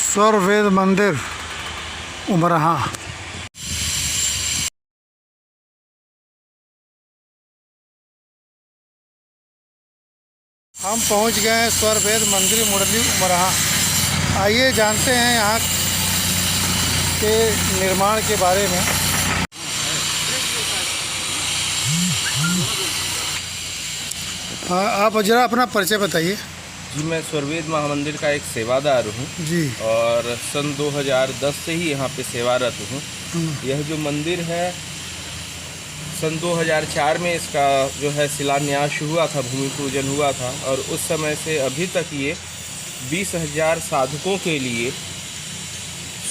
स्वर वेद मंदिर उमरहा। हम पहुंच गए हैं स्वर वेद मंदिर मुरली उमरहा। आइए जानते हैं यहाँ के निर्माण के बारे में। हाँ, आप जरा अपना परिचय बताइए। जी, मैं स्वर्वेद महामंदिर का एक सेवादार हूँ जी। और सन 2010 से ही यहाँ पे सेवारत हूँ। यह जो मंदिर है सन 2004 में इसका जो है शिलान्यास हुआ था, भूमि पूजन हुआ था और उस समय से अभी तक ये 20,000 साधकों के लिए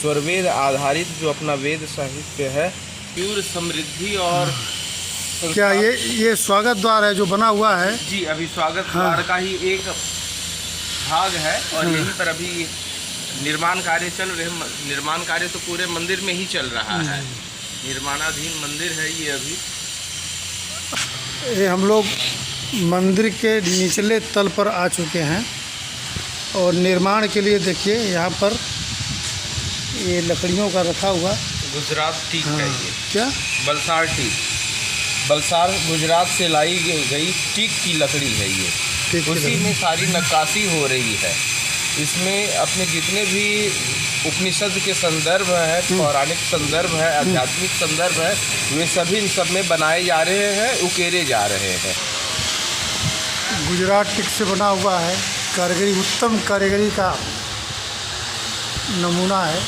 स्वर्वेद आधारित जो अपना वेद साहित्य है, तीव्र समृद्धि और क्या ये स्वागत द्वार है जो बना हुआ है? जी, अभी स्वागत द्वार का ही एक भाग है और यहीं पर अभी निर्माण कार्य चल रहे। निर्माण कार्य तो पूरे मंदिर में ही चल रहा है, निर्माणाधीन मंदिर है ये अभी। ये हम लोग मंदिर के निचले तल पर आ चुके हैं और निर्माण के लिए देखिए यहाँ पर ये लकड़ियों का रखा हुआ गुजरात टीक है ये। क्या? बलसार टीक, बलसार गुजरात से लाई गई टीक की लकड़ी है ये। उसी में सारी नक्काशी हो रही है। इसमें अपने जितने भी उपनिषद के संदर्भ है, पौराणिक संदर्भ है, आध्यात्मिक संदर्भ है, वे सभी इन सब में बनाए जा रहे हैं, उकेरे जा रहे हैं। गुजरात टिक से बना हुआ है, कारीगरी उत्तम कारीगरी का नमूना है,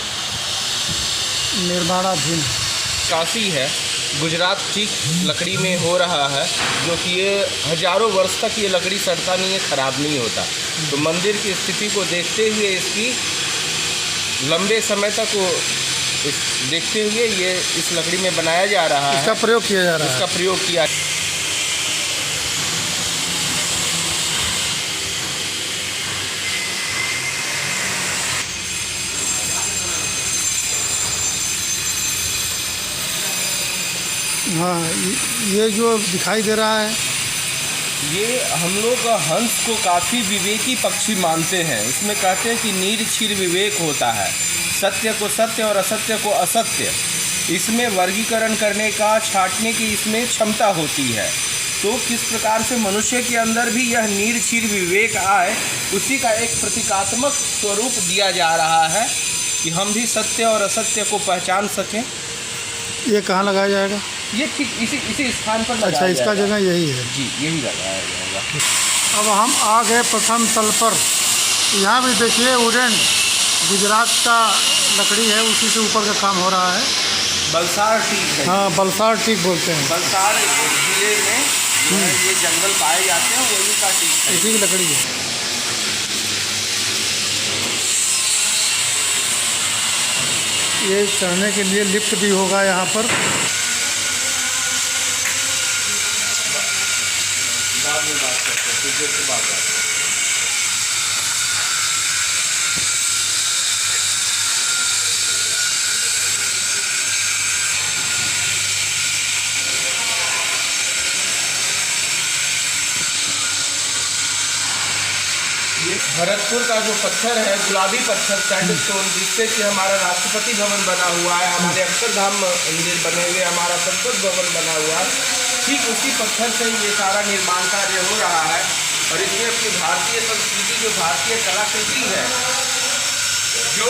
निर्माणाधीन काशी है। गुजरात टीक लकड़ी में हो रहा है, जो कि ये हजारों वर्ष तक ये लकड़ी सड़ता नहीं है, ख़राब नहीं होता। तो मंदिर की स्थिति को देखते हुए इसकी लंबे समय तक देखते हुए ये इस लकड़ी में बनाया जा रहा है, इसका प्रयोग किया जा रहा है। इसका प्रयोग किया। हाँ, ये जो दिखाई दे रहा है ये हम लोग हंस को काफ़ी विवेकी पक्षी मानते हैं। इसमें कहते हैं कि नीर क्षीर विवेक होता है, सत्य को सत्य और असत्य को असत्य, इसमें वर्गीकरण करने का, छांटने की इसमें क्षमता होती है। तो किस प्रकार से मनुष्य के अंदर भी यह नीर क्षीर विवेक आए, उसी का एक प्रतीकात्मक स्वरूप दिया जा रहा है कि हम भी सत्य और असत्य को पहचान सकें। ये कहाँ लगाया जाएगा? ये ठीक इसी स्थान पर अच्छा, इसका जगह यही है। जी, यही लगाया जाएगा। अब हम आ गए प्रथम तल पर। यहाँ भी देखिए वुडन गुजरात का लकड़ी है, उसी से ऊपर का काम हो रहा है। बलसार टीक है। हाँ, बलसार टीक बोलते हैं। बलसार जिले में जो है ये जंगल पाए जाते हैं, वही का टीक है, इसी की लकड़ी है। ये चढ़ने के लिए लिफ्ट भी होगा यहाँ पर। बाद में बात करते हैं, कुछ देर के बाद बात करते हैं। ये भरतपुर का जो पत्थर है, गुलाबी पत्थर सैंडस्टोन, जिससे कि हमारा राष्ट्रपति भवन बना हुआ है, हमारे अक्षरधाम मंदिर बने हुए, हमारा संसद भवन बना हुआ है, ठीक उसी पत्थर से ये सारा निर्माण कार्य हो रहा है। और इसमें अपनी भारतीय संस्कृति, जो भारतीय कलाकृति है, जो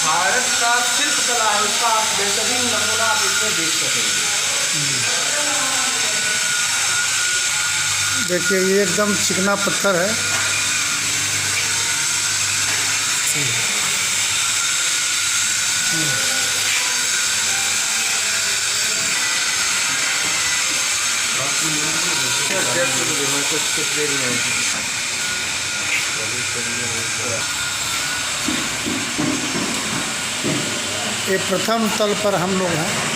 भारत का शिल्पकला है, उसका बेहतरीन नमूना आप इसमें देख सकेंगे। देखिए ये एकदम चिकना पत्थर है। ये प्रथम तल पर हम लोग हैं।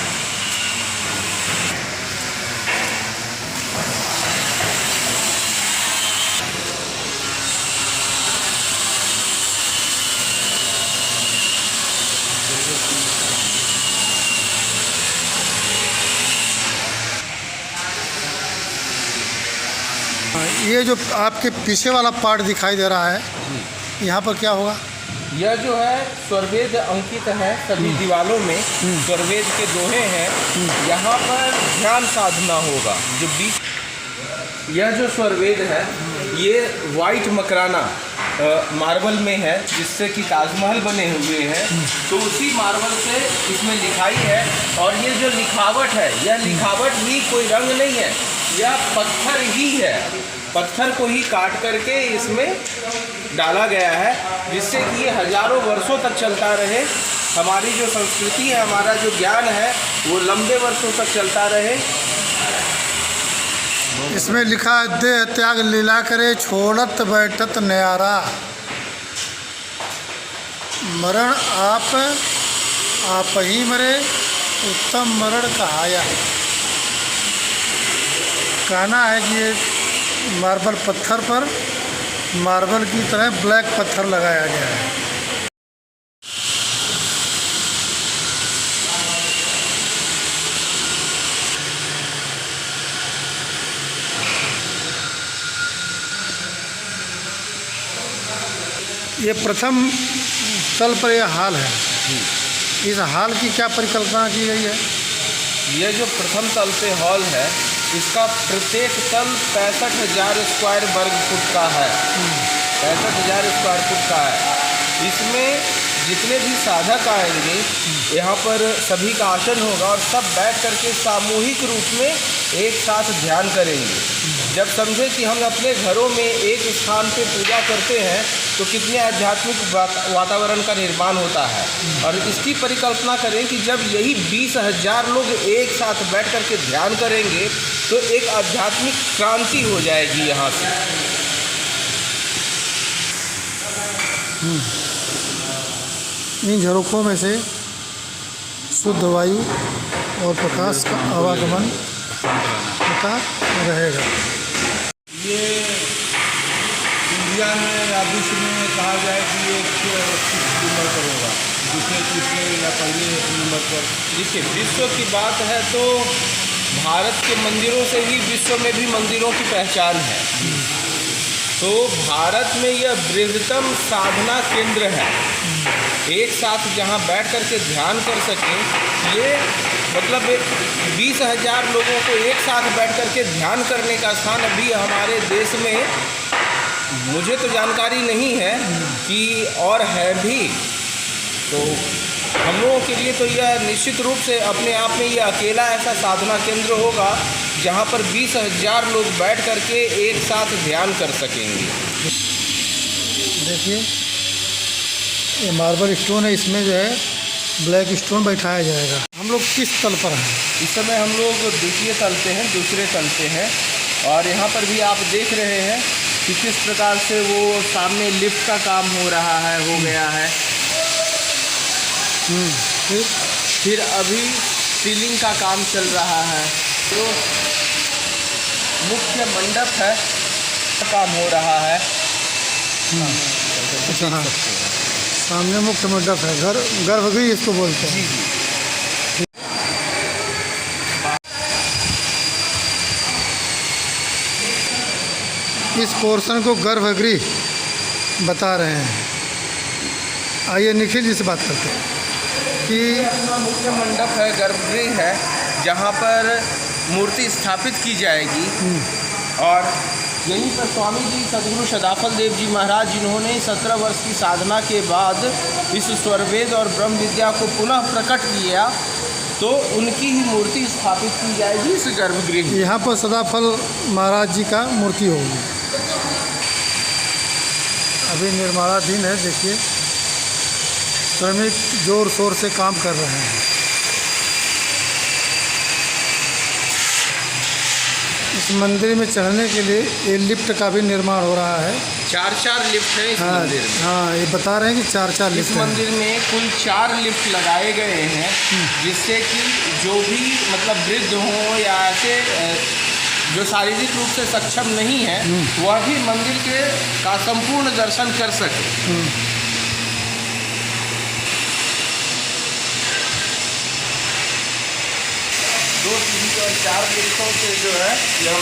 ये जो आपके पीछे वाला पार्ट दिखाई दे रहा है, यहाँ पर क्या होगा? यह जो है स्वरवेद अंकित है सभी दीवारों में, स्वरवेद के दोहे हैं। यहाँ पर ध्यान साधना होगा। जो बीच यह जो स्वरवेद है ये वाइट मकराना मार्बल में है, जिससे कि ताजमहल बने हुए हैं। तो उसी मार्बल से इसमें लिखाई है। और ये जो लिखावट है, यह लिखावट भी कोई रंग नहीं है, यह पत्थर ही है। पत्थर को ही काट करके इसमें डाला गया है, जिससे कि ये हजारों वर्षों तक चलता रहे। हमारी जो संस्कृति है, हमारा जो ज्ञान है, वो लंबे वर्षों तक चलता रहे। इसमें लिखा है, देह त्याग लीला करे छोड़त बैठत न्यारा, मरण आप ही मरे उत्तम मरण कहाया। कहना है कि ये मार्बल पत्थर पर मार्बल की तरह ब्लैक पत्थर लगाया गया है। ये प्रथम तल पर यह हाल है। इस हाल की क्या परिकल्पना की गई है? यह जो प्रथम तल पे हॉल है, इसका प्रत्येक तल 65,000 स्क्वायर वर्ग फुट का है। 65,000 स्क्वायर फुट का है। इसमें जितने भी साधक आएंगे, यहाँ पर सभी का आसन होगा और सब बैठ करके सामूहिक रूप में एक साथ ध्यान करेंगे। जब समझे कि हम अपने घरों में एक स्थान पे पूजा करते हैं तो कितने आध्यात्मिक वातावरण का निर्माण होता है। और इसकी परिकल्पना करें कि जब यही 20,000 लोग एक साथ बैठ करके ध्यान करेंगे तो एक आध्यात्मिक क्रांति हो जाएगी यहाँ से। इन झरोखों में से शुद्ध वायु और प्रकाश का आवागमन होता रहेगा। ये इंडिया में या विश्व में कहा जाए कि एक 6 नंबर पर होगा, दूसरे तीसरे या पहले नंबर पर। देखिए, विश्व की बात है तो भारत के मंदिरों से ही विश्व में भी मंदिरों की पहचान है। तो भारत में यह बृहत्तम साधना केंद्र है। एक साथ जहां बैठ कर के ध्यान कर सकें, ये मतलब 20,000 लोगों को एक साथ बैठ कर के ध्यान करने का स्थान अभी हमारे देश में, मुझे तो जानकारी नहीं है कि और है भी। तो हम लोगों के लिए तो यह निश्चित रूप से अपने आप में यह अकेला ऐसा साधना केंद्र होगा जहां पर 20,000 लोग बैठ कर के एक साथ ध्यान कर सकेंगे। देखिए, ये मार्बल स्टोन है, इसमें जो है ब्लैक स्टोन बैठाया जाएगा। हम लोग किस तल पर हैं? इस समय हम लोग द्वितीय तल पे हैं, दूसरे तल पे हैं। और यहाँ पर भी आप देख रहे हैं कि किस प्रकार से वो सामने लिफ्ट का काम हो रहा है, हो गया है। फिर अभी सीलिंग का काम चल रहा है। तो मुख्य मंडप है, काम हो रहा है। अच्छा, हाँ, सामने मुख्य मंडप है, गर्भगृह इसको बोलते हैं। इस पोर्शन को गर्भगृह बता रहे हैं। आइए निखिल जी से बात करते हैं कि मुख्य मंडप है, गर्भगृह है, जहाँ पर मूर्ति स्थापित की जाएगी। और यहीं पर स्वामी जी सद्गुरु सदाफल देव जी महाराज, जिन्होंने 17 वर्ष की साधना के बाद इस स्वरवेद और ब्रह्म विद्या को पुनः प्रकट किया, तो उनकी ही मूर्ति स्थापित की जाएगी इस गर्भगृह। यहाँ पर सदाफल महाराज जी का मूर्ति होगी। अभी निर्माणाधीन है। देखिए, श्रमिक जोर शोर से काम कर रहे हैं। इस मंदिर में चढ़ने के लिए ये लिफ्ट का भी निर्माण हो रहा है। 4 लिफ्ट है इस मंदिर में। हाँ, ये बता रहे हैं कि 4 लिफ्ट इस मंदिर में कुल 4 लिफ्ट लगाए गए हैं, जिससे कि जो भी मतलब वृद्ध हों या ऐसे जो शारीरिक रूप से सक्षम नहीं है, वह भी मंदिर का संपूर्ण दर्शन कर सके। 2 सीढ़ी और 4 लिफ्टों से जो है यह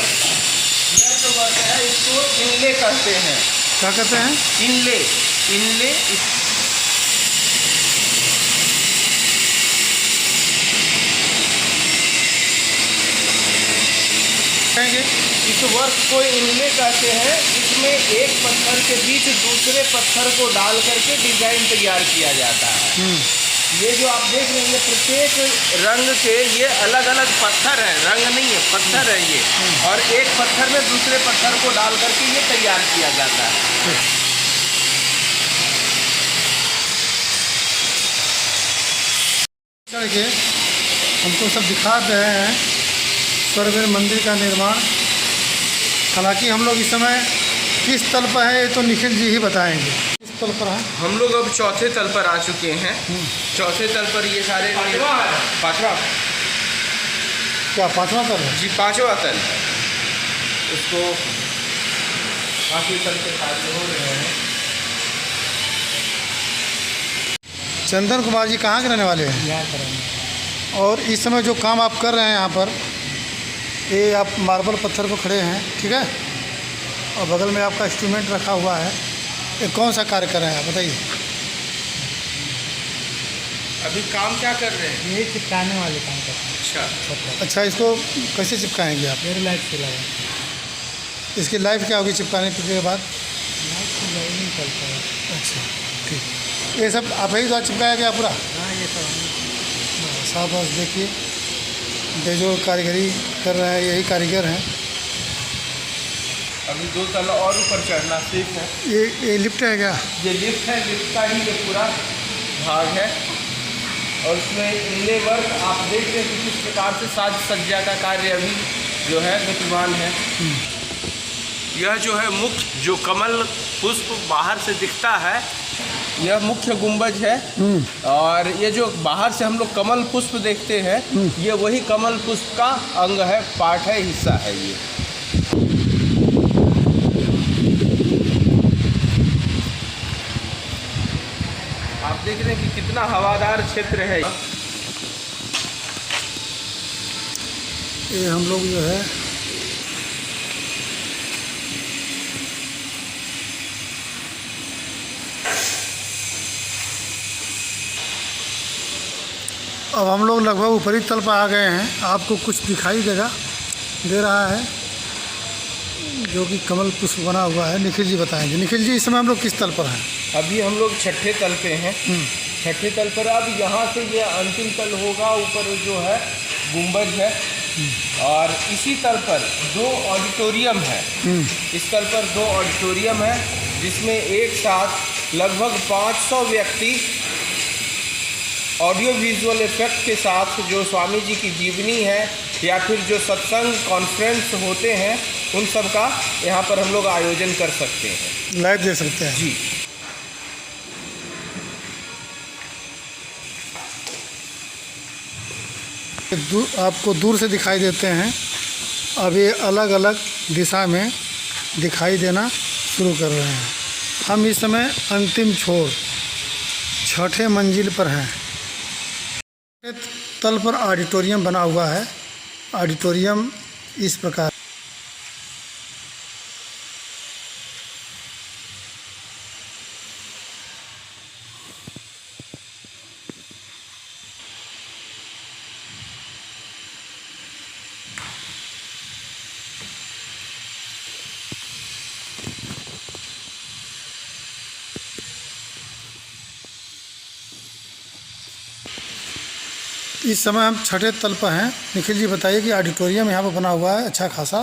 यह जो वर्क है इसको इनले कहते हैं। क्या कहते हैं? इनले। इनले कहेंगे इस वर्क को इनले कहते हैं। इसमें एक पत्थर के बीच दूसरे पत्थर को डाल करके डिजाइन तैयार किया जाता है। ये जो आप देख रहे हैं ये प्रत्येक रंग के ये अलग अलग पत्थर है, रंग नहीं है, पत्थर है ये। और एक पत्थर में दूसरे पत्थर को डाल करके ये तैयार किया जाता है। चढ़ के हमको सब दिखा रहे हैं स्वर्गवीर मंदिर का निर्माण। हालांकि हम लोग इस समय किस तल पर है ये तो निखिल जी ही बताएंगे। किस तल पर है? हम लोग अब चौथे तल पर आ चुके हैं। चौथे तल पर ये सारे पांचवा क्या पांचवा तल है? जी पांचवा तल है। उसको पांचवें तल के कार्य हो रहे हैं। चंदन कुमार जी कहाँ के रहने वाले हैं? यहाँ करेंगे। और इस समय जो काम आप कर रहे हैं यहाँ पर, ये आप मार्बल पत्थर पर खड़े हैं, ठीक है, और बगल में आपका इंस्ट्रूमेंट रखा हुआ है। ये कौन सा कार्य कर रहे हैं आप बताइए? अभी काम क्या कर रहे हैं? ये चिपकाने वाले काम करते हैं। अच्छा, अच्छा, इसको कैसे चिपकाएंगे आप? मेरे लाइट से लगा। इसकी लाइफ क्या होगी चिपकाने के बाद? लाइट से लगा नहीं चलता है। अच्छा, ठीक। ये सब आप ही द्वारा चिपकाया गया पूरा? हाँ, ये सब साफ बस देखिए, बेजोड़ कारीगरी कर रहे हैं, यही कारीगर हैं। अभी 2 तल और ऊपर चढ़ना सीख है। ये लिफ्ट है क्या? ये लिफ्ट है, लिफ्ट का ही ये पूरा भाग है। और उसमें इनले वर्क आप देख रहे हैं कि किस प्रकार से साज सज्जा का कार्य अभी जो है गतिमान है। यह जो है मुख्य जो कमल पुष्प बाहर से दिखता है, यह मुख्य गुंबज है। और ये जो बाहर से हम लोग कमल पुष्प देखते हैं, ये वही कमल पुष्प का अंग है, पार्ट है, हिस्सा है ये। आप देख रहे हैं कि कितना हवादार क्षेत्र है। ये हम लोग जो है अब हम लोग लगभग ऊपरी तल पर आ गए हैं। आपको कुछ दिखाई दे रहा है जो कि कमल पुष्प बना हुआ है। निखिल जी बताएंगे। निखिल जी, इस समय हम लोग किस तल पर हैं? अभी हम लोग छठे तल पे हैं। छठे तल पर अब यहाँ से ये अंतिम तल होगा। ऊपर जो है गुंबज है और इसी तल पर 2 ऑडिटोरियम है। इस तल पर 2 ऑडिटोरियम है जिसमें एक साथ लगभग 500 व्यक्ति ऑडियो विजुअल इफेक्ट के साथ जो स्वामी जी की जीवनी है या फिर जो सत्संग कॉन्फ्रेंस होते हैं उन सब का यहाँ पर हम लोग आयोजन कर सकते हैं, लाइव दे सकते हैं जी। आपको दूर से दिखाई देते हैं। अब ये अलग अलग दिशा में दिखाई देना शुरू कर रहे हैं। हम इस समय अंतिम छोर 6ठे मंजिल पर हैं। तल पर ऑडिटोरियम बना हुआ है। ऑडिटोरियम इस प्रकार इस समय हम 6ठे तल पर हैं। निखिल जी बताइए कि ऑडिटोरियम यहाँ पर बना हुआ है अच्छा खासा,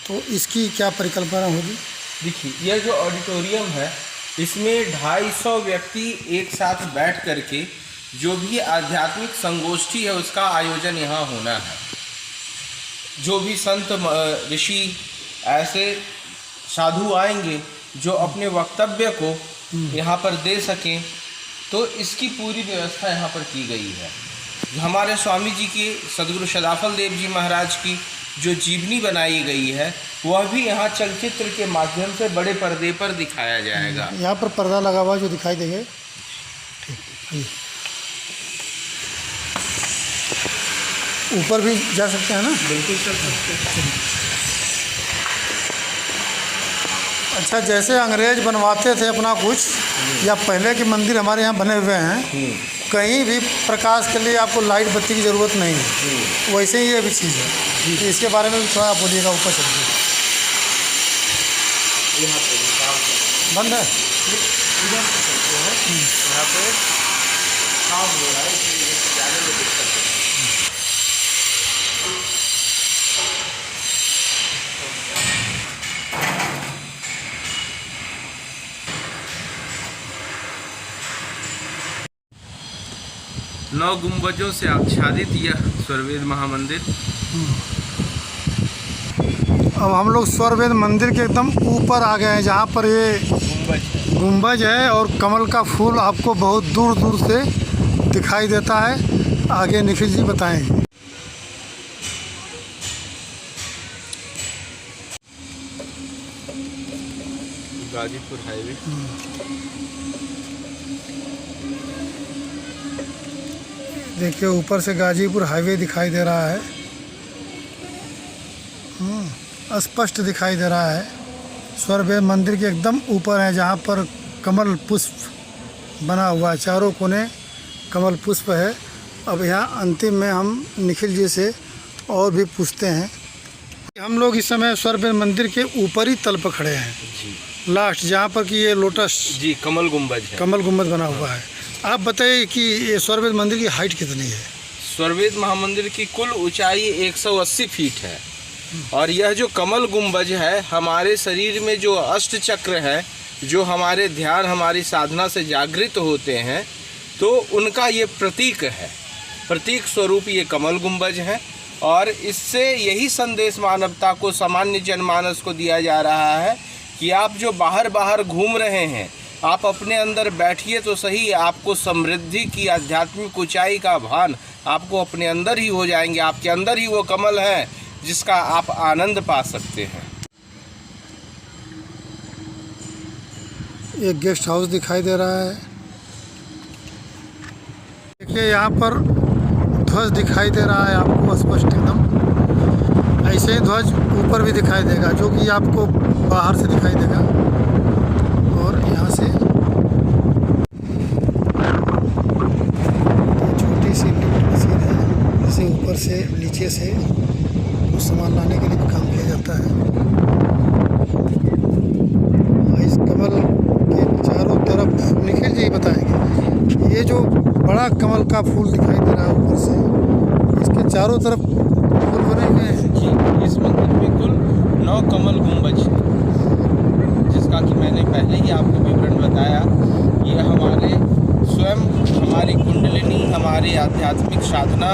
तो इसकी क्या परिकल्पना होगी? देखिए, यह जो ऑडिटोरियम है इसमें 250 व्यक्ति एक साथ बैठ करके जो भी आध्यात्मिक संगोष्ठी है उसका आयोजन यहाँ होना है। जो भी संत ऋषि ऐसे साधु आएंगे जो अपने वक्तव्य को यहाँ पर दे सकें, तो इसकी पूरी व्यवस्था यहाँ पर की गई है। हमारे स्वामी जी की सदगुरु सदाफल देव जी महाराज की जो जीवनी बनाई गई है वह भी यहाँ चलचित्र के माध्यम से बड़े पर्दे पर दिखाया जाएगा। यहाँ पर पर्दा लगा हुआ जो दिखाई देंगे। ठीक, ऊपर भी जा सकते हैं ना? बिल्कुल चल सकते हैं। अच्छा, जैसे अंग्रेज बनवाते थे अपना कुछ, या पहले के मंदिर हमारे यहाँ बने हुए हैं, कहीं भी प्रकाश के लिए आपको लाइट बत्ती की ज़रूरत नहीं है, वैसे ही ये भी चीज़ है। तो इसके बारे में भी थोड़ा आप बोलिएगा, ऊपर चलिए। बंद है। यहाँ पे काम हो रहा है, इसलिए जाने में दिक्कत है। नौ गुंबजों से आच्छादित यह स्वरवेद महामंदिर। अब हम लोग स्वरवेद मंदिर के एकदम ऊपर आ गए हैं, जहाँ पर ये गुंबज है और कमल का फूल आपको बहुत दूर दूर से दिखाई देता है। आगे निखिल जी बताएंगे। गाजीपुर हाईवे। देखिए, ऊपर से गाजीपुर हाईवे दिखाई दे रहा है, स्पष्ट दिखाई दे रहा है। स्वरवेद मंदिर के एकदम ऊपर है, जहाँ पर कमल पुष्प बना हुआ है, चारों कोने कमल पुष्प है। अब यहाँ अंतिम में हम निखिल जी से और भी पूछते हैं। हम लोग इस समय स्वरवेद मंदिर के ऊपरी तल पर खड़े हैं, लास्ट, जहाँ पर कि ये लोटस जी कमल गुंबज है, कमल गुंबद बना हुआ है। आप बताइए कि ये स्वरवेद मंदिर की हाइट कितनी है? स्वरवेद महामंदिर की कुल ऊंचाई 180 फीट है, और यह जो कमल गुंबज है, हमारे शरीर में जो अष्ट चक्र है, जो हमारे ध्यान हमारी साधना से जागृत होते हैं, तो उनका ये प्रतीक है, प्रतीक स्वरूप ये कमल गुंबज है। और इससे यही संदेश मानवता को, सामान्य जनमानस को दिया जा रहा है कि आप जो बाहर घूम रहे हैं, आप अपने अंदर बैठिए तो सही, आपको समृद्धि की आध्यात्मिक ऊंचाई का भान आपको अपने अंदर ही हो जाएंगे। आपके अंदर ही वो कमल है जिसका आप आनंद पा सकते हैं। एक गेस्ट हाउस दिखाई दे रहा है। देखिए, यहाँ पर ध्वज दिखाई दे रहा है आपको स्पष्ट एकदम। ऐसे ही ध्वज ऊपर भी दिखाई देगा, जो कि आपको बाहर से दिखाई देगा। और यहाँ से छोटी सी मशीन है, जिसे ऊपर से नीचे से कुछ सामान लाने के लिए भी काम किया जाता है। इस कमल के चारों तरफ निखिल जी बताएंगे, ये जो बड़ा कमल का फूल दिखाई दे रहा है ऊपर से, इसके चारों तरफ फूल बने हुए हैं। जी, इस मंदिर में कुल 9 कमल गुंबज, जिसका कि मैंने पहले ही आपको विवरण बताया। ये हमारे स्वयं, हमारी कुंडलिनी, हमारी आध्यात्मिक साधना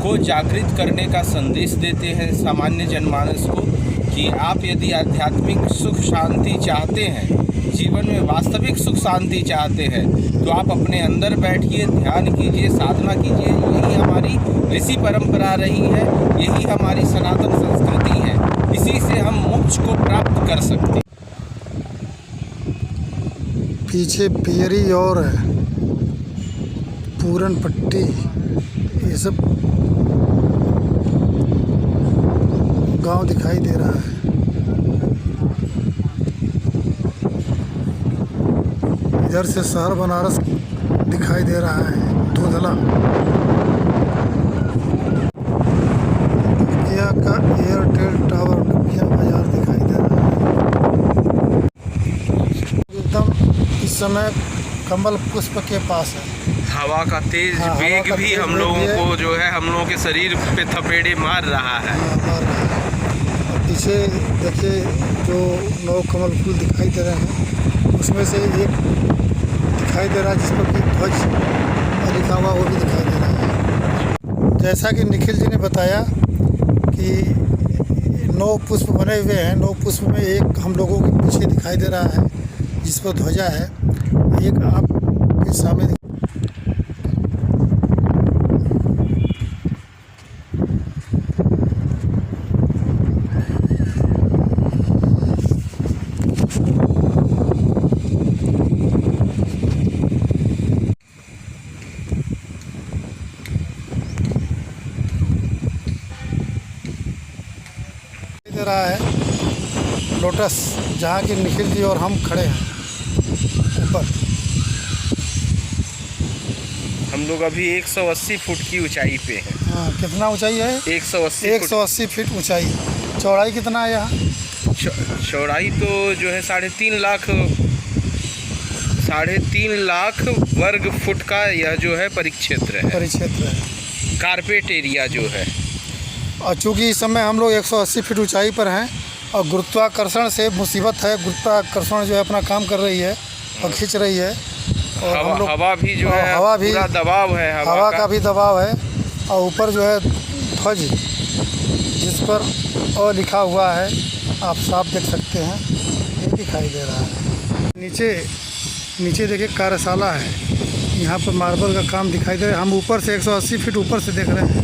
को जागृत करने का संदेश देते हैं सामान्य जनमानस को, कि आप यदि आध्यात्मिक सुख शांति चाहते हैं, जीवन में वास्तविक सुख शांति चाहते हैं, तो आप अपने अंदर बैठिए, ध्यान कीजिए, साधना कीजिए। यही हमारी ऋषि परंपरा रही है, यही हमारी सनातन संस्कृति है, इसी से हम मोक्ष को प्राप्त कर सकते हैं। पीछे पियरी और है, पूरन पट्टी, ये सब गांव दिखाई दे रहा है। इधर से शहर बनारस दिखाई दे रहा है, धुंधला। नोकिया का एयरटेल टावर नोकिया बाजार दिखाई दे रहा है। एकदम इस समय कमल पुष्प के पास है। हवा का तेज हाँ, वेग हवा का भी तेज हम वेग लोगों भी है। को जो है, हम लोगों के शरीर पे थपेड़े मार रहा है। और पीछे देखिए, जो 9 कमल फूल दिखाई दे रहे हैं, उसमें से एक दिखाई दे रहा है जिस पर कि ध्वज लिखा हुआ, वो भी दिखाई दे रहा है। जैसा कि निखिल जी ने बताया कि 9 पुष्प बने हुए हैं, 9 पुष्प में एक हम लोगों के पीछे दिखाई दे रहा है जिस पर ध्वजा है, एक आपके सामने दे रहा है। लोटस, जहाँ की निखिल जी और हम खड़े हैं ऊपर। हम लोग अभी 180 फुट की ऊंचाई पे हैं। हाँ, कितना ऊंचाई है? 180 फीट ऊंचाई। चौड़ाई कितना है यहाँ? चौड़ाई तो जो है 3.5 लाख वर्ग फुट का यह जो है परिक्षेत्र है, परिक्षेत्र है, कारपेट एरिया जो है। और चूँकि इस समय हम लोग 180 फीट ऊंचाई पर हैं और गुरुत्वाकर्षण से मुसीबत है, गुरुत्वाकर्षण जो है अपना काम कर रही है और खींच रही है। और हम लोग हवा भी जो है, हवा भी पूरा दबाव है, हवा का भी दबाव है। और ऊपर जो है ध्वज, जिस पर अ लिखा हुआ है, आप साफ देख सकते हैं, ये दिखाई दे रहा है। नीचे देखिए कार्यशाला है, यहाँ पर मार्बल का काम दिखाई दे रहा है। हम ऊपर से 180 फीट ऊपर से देख रहे हैं।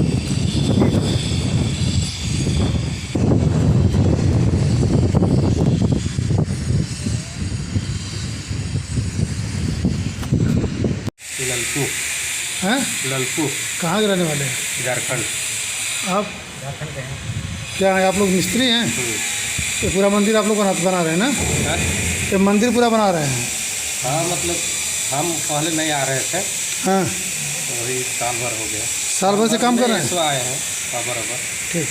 हैं? ललपुर कहाँ के रहने वाले हैं? झारखंड। आप क्या है, आप लोग मिस्त्री हैं? ये पूरा मंदिर आप लोग बना रहे हैं ना? ये मंदिर पूरा बना रहे हैं? हाँ, मतलब हम पहले नहीं आ रहे थे, हाँ, तो वही साल भर हो गया। साल भर से काम कर रहे हैं? तो आए हैं बराबर। ठीक।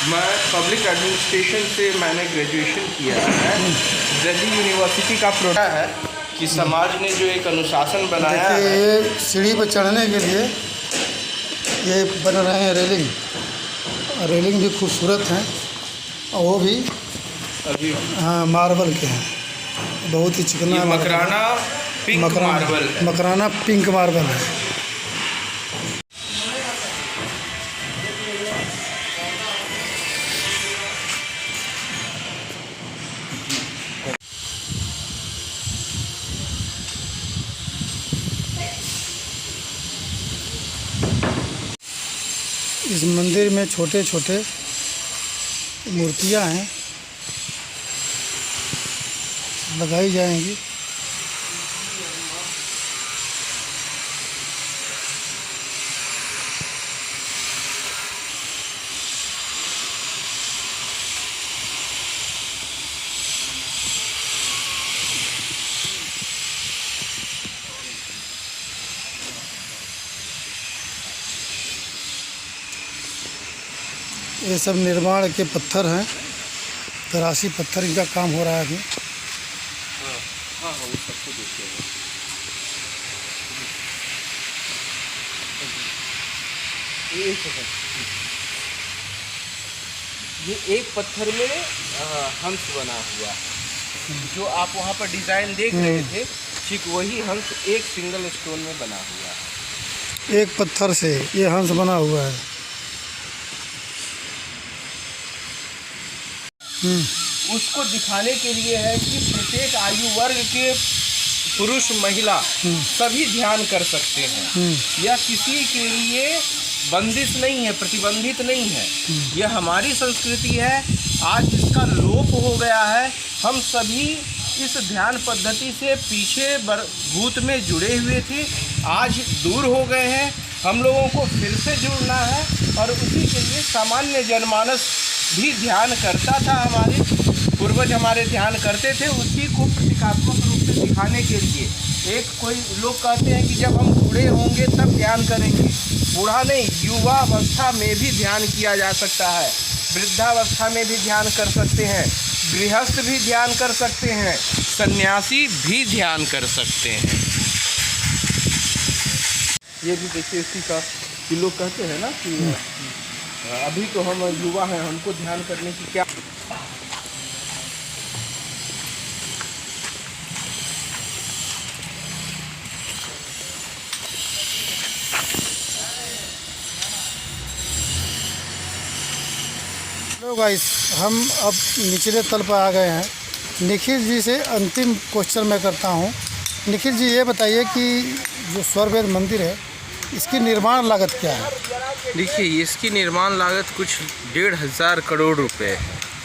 मैं पब्लिक एडमिनिस्ट्रेशन से मैंने ग्रेजुएशन किया है। दिल्ली यूनिवर्सिटी का प्रोडक्ट है कि समाज ने जो एक अनुशासन बनाया देखिए, है। ये सीढ़ी पर चढ़ने के लिए ये बन रहे हैं रेलिंग, और रेलिंग भी खूबसूरत हैं, और वो भी अभी हाँ मार्बल के हैं, बहुत ही चिकना ये मकराना पिंक मार्बल है। मकराना पिंक मार्बल है। इस मंदिर में छोटे छोटे मूर्तियां हैं, लगाई जाएंगी। ये सब निर्माण के पत्थर हैं, तराशी पत्थर, इनका काम हो रहा है अभी। हाँ, वो सबको देखिएगा। ये एक पत्थर में हंस बना हुआ है, जो आप वहाँ पर डिजाइन देख रहे थे, ठीक वही हंस एक सिंगल स्टोन में बना हुआ है। एक पत्थर से ये हंस बना हुआ है। उसको दिखाने के लिए है कि प्रत्येक आयु वर्ग के पुरुष महिला सभी ध्यान कर सकते हैं। यह किसी के लिए बंदिश नहीं है, प्रतिबंधित नहीं है। यह हमारी संस्कृति है। आज इसका लोप हो गया है। हम सभी इस ध्यान पद्धति से पीछे भूत में जुड़े हुए थे, आज दूर हो गए हैं। हम लोगों को फिर से जुड़ना है, और उसी के लिए सामान्य जनमानस भी ध्यान करता था। हमारे पूर्वज हमारे ध्यान करते थे, उसी को प्रतीकात्मक रूप से दिखाने के लिए। एक कोई लोग कहते हैं कि जब हम बूढ़े होंगे तब ध्यान करेंगे। बूढ़ा नहीं, युवा अवस्था में भी ध्यान किया जा सकता है, वृद्धावस्था में भी ध्यान कर सकते हैं, गृहस्थ भी ध्यान कर सकते हैं, सन्यासी भी ध्यान कर सकते हैं। ये भी देखिए इसी का कि लोग कहते हैं ना कि अभी तो हम युवा हैं, हमको ध्यान करने की क्या। हेलो गाइस, हम अब निचले तल पर आ गए हैं। निखिल जी से अंतिम क्वेश्चन मैं करता हूं। निखिल जी, ये बताइए कि जो स्वर्वेद मंदिर है, इसकी निर्माण लागत क्या है? देखिए, इसकी निर्माण लागत कुछ 1,500 करोड़ रुपए है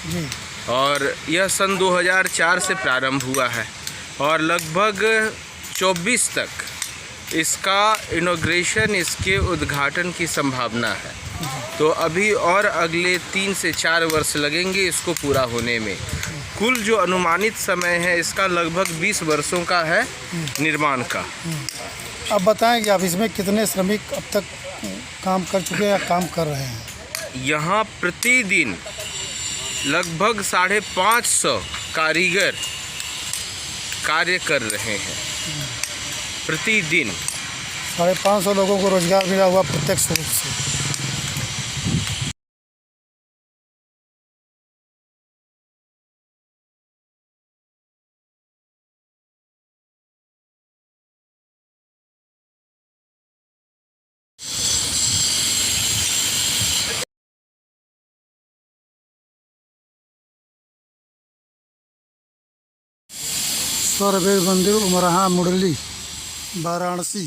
जी। और यह सन 2004 से प्रारंभ हुआ है और लगभग 24 तक इसका इनॉग्रेशन, इसके उद्घाटन की संभावना है। तो अभी और अगले 3 से 4 वर्ष लगेंगे इसको पूरा होने में। कुल जो अनुमानित समय है इसका लगभग 20 वर्षों का है निर्माण का। अब बताएं कि आप इसमें कितने श्रमिक अब तक काम कर चुके हैं या काम कर रहे हैं? यहाँ प्रतिदिन लगभग 550 कारीगर कार्य कर रहे हैं प्रतिदिन। 550 लोगों को रोजगार मिला हुआ प्रत्यक्ष रूप से। स्वरवेद मंदिर, उमराहा मुरली, वाराणसी।